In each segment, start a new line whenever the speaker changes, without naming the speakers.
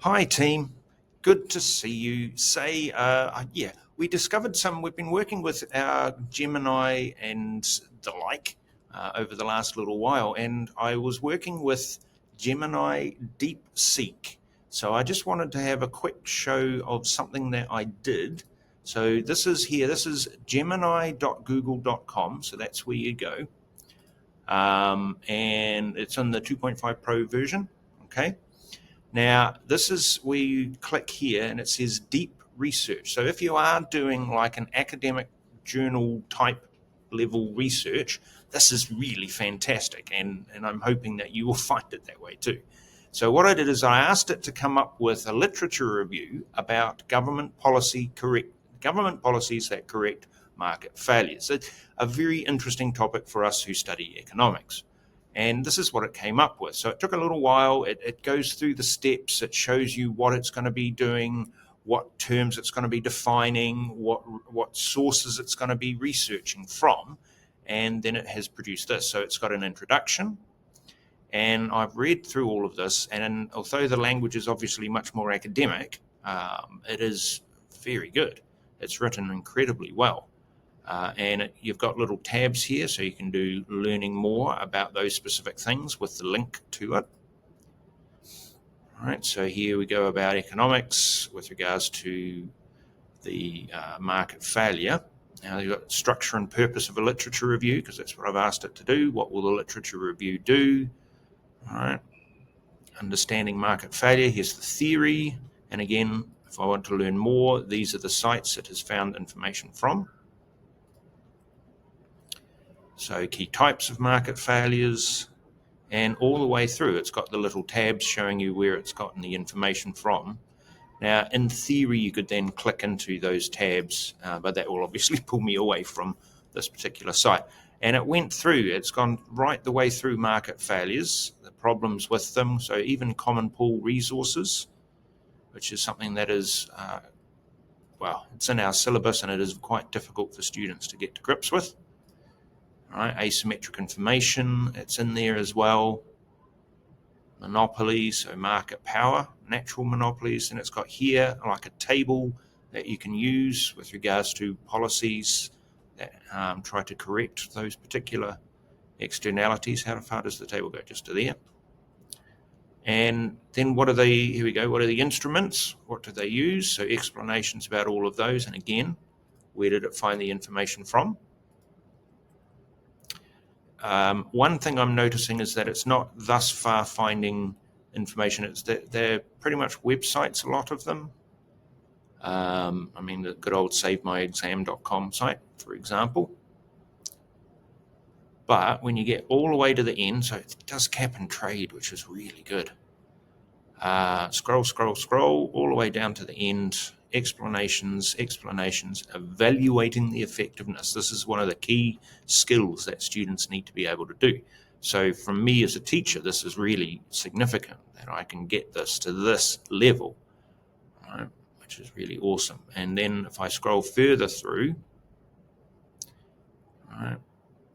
Hi team, good to see you. We discovered we've been working with our Gemini and the like over the last little while, and I was working with Gemini DeepSeek. So I just wanted to have a quick show of something that I did. So this is gemini.google.com, so that's where you go. And it's in the 2.5 Pro version, okay? Now, this is where you click here and it says deep research. So if you are doing like an academic journal type level research, this is really fantastic. And I'm hoping that you will find it that way too. So what I did is I asked it to come up with a literature review about government policies that correct market failures. It's a very interesting topic for us who study economics. And this is what it came up with. So it took a little while. It goes through the steps. It shows you what it's going to be doing, what terms it's going to be defining, what sources it's going to be researching from. And then it has produced this. So it's got an introduction. And I've read through all of this. And although the language is obviously much more academic, it is very good. It's written incredibly well. You've got little tabs here, so you can do learning more about those specific things with the link to it. All right, so here we go about economics with regards to the market failure. Now you've got structure and purpose of a literature review, because that's what I've asked it to do. What will the literature review do? All right, understanding market failure. Here's the theory. And again, if I want to learn more, these are the sites it has found information from. So key types of market failures, and all the way through it's got the little tabs showing you where it's gotten the information from. Now in theory you could then click into those tabs, but that will obviously pull me away from this particular site. And it went through, it's gone right the way through market failures, the problems with them, so even common pool resources, which is something that is, it's in our syllabus and it is quite difficult for students to get to grips with. Right, asymmetric information, it's in there as well. Monopolies, so market power, natural monopolies, and it's got here like a table that you can use with regards to policies that try to correct those particular externalities. How far does the table go? Just to there. And then here we go, what are the instruments? What do they use? So explanations about all of those, and again, where did it find the information from? One thing I'm noticing is that it's not thus far finding information. It's that they're pretty much websites, a lot of them. The good old savemyexam.com site, for example. But when you get all the way to the end, so it does cap and trade, which is really good. Scroll all the way down to the end. Explanations, evaluating the effectiveness. This is one of the key skills that students need to be able to do. So from me as a teacher, this is really significant that I can get this to this level, right, which is really awesome. And then if I scroll further through, right,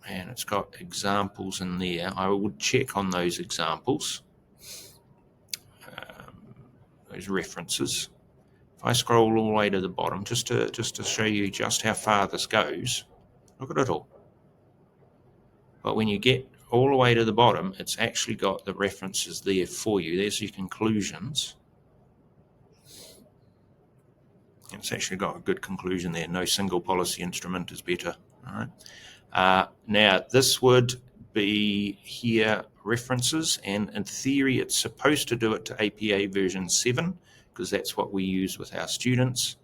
and it's got examples in there, I would check on those examples, those references. If I scroll all the way to the bottom, just to show you just how far this goes, look at it all. But when you get all the way to the bottom, it's actually got the references there for you. There's your conclusions. It's actually got a good conclusion there. No single policy instrument is better. All right. Now, this would be here references, and in theory, it's supposed to do it to APA version 7, because that's what we use with our students.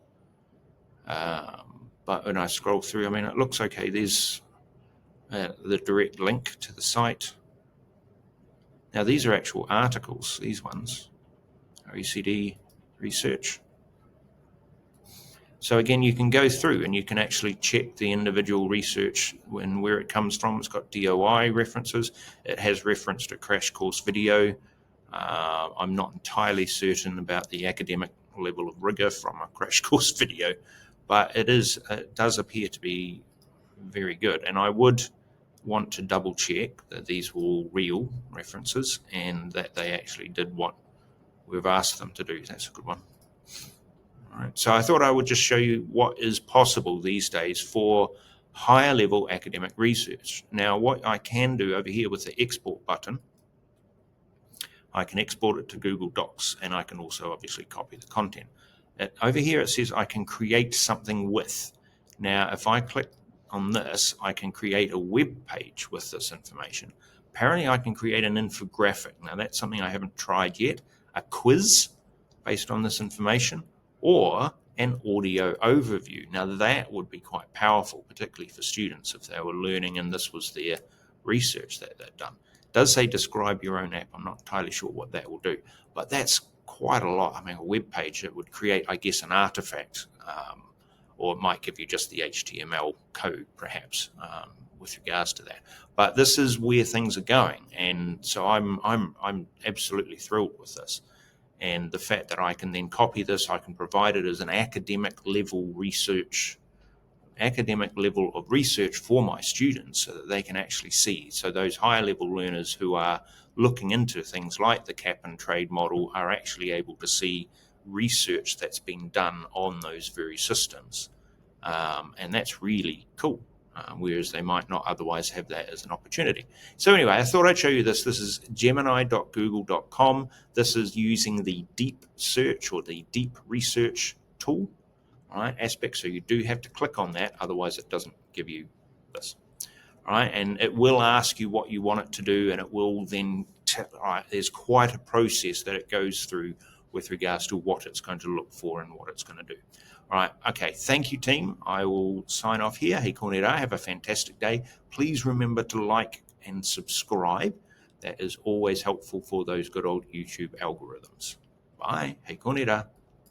But when I scroll through, it looks okay. There's the direct link to the site. Now, these are actual articles, these ones, OECD research. So again, you can go through and you can actually check the individual research and where it comes from. It's got DOI references. It has reference to crash course video. I'm not entirely certain about the academic level of rigor from a crash course video, but it does appear to be very good. And I would want to double check that these were all real references and that they actually did what we've asked them to do. That's a good one. All right. So I thought I would just show you what is possible these days for higher level academic research. Now, what I can do over here with the export button, I can export it to Google Docs, and I can also obviously copy the content. Over here it says I can create something with. Now, if I click on this, I can create a web page with this information. Apparently, I can create an infographic. Now, that's something I haven't tried yet. A quiz based on this information, or an audio overview. Now, that would be quite powerful, particularly for students if they were learning and this was their research that they'd done. It does say describe your own app. I'm not entirely sure what that will do, but that's quite a lot. I mean, a web page, it would create, I guess, an artifact, or it might give you just the HTML code, perhaps, with regards to that. But this is where things are going, and so I'm absolutely thrilled with this. And the fact that I can then copy this, I can provide it as an academic level of research for my students so that they can actually see. So those higher level learners who are looking into things like the cap and trade model are actually able to see research that's been done on those very systems. And that's really cool. Whereas they might not otherwise have that as an opportunity. So anyway, I thought I'd show you this. This is gemini.google.com. This is using the deep search or the deep research tool, right, aspect. So you do have to click on that, otherwise it doesn't give you this. All right, and it will ask you what you want it to do, and it will then, there's quite a process that it goes through with regards to what it's going to look for and what it's going to do. All right, okay, thank you, team. I will sign off here. Hei kōrera, have a fantastic day. Please remember to like and subscribe. That is always helpful for those good old YouTube algorithms. Bye. Hei kōrera.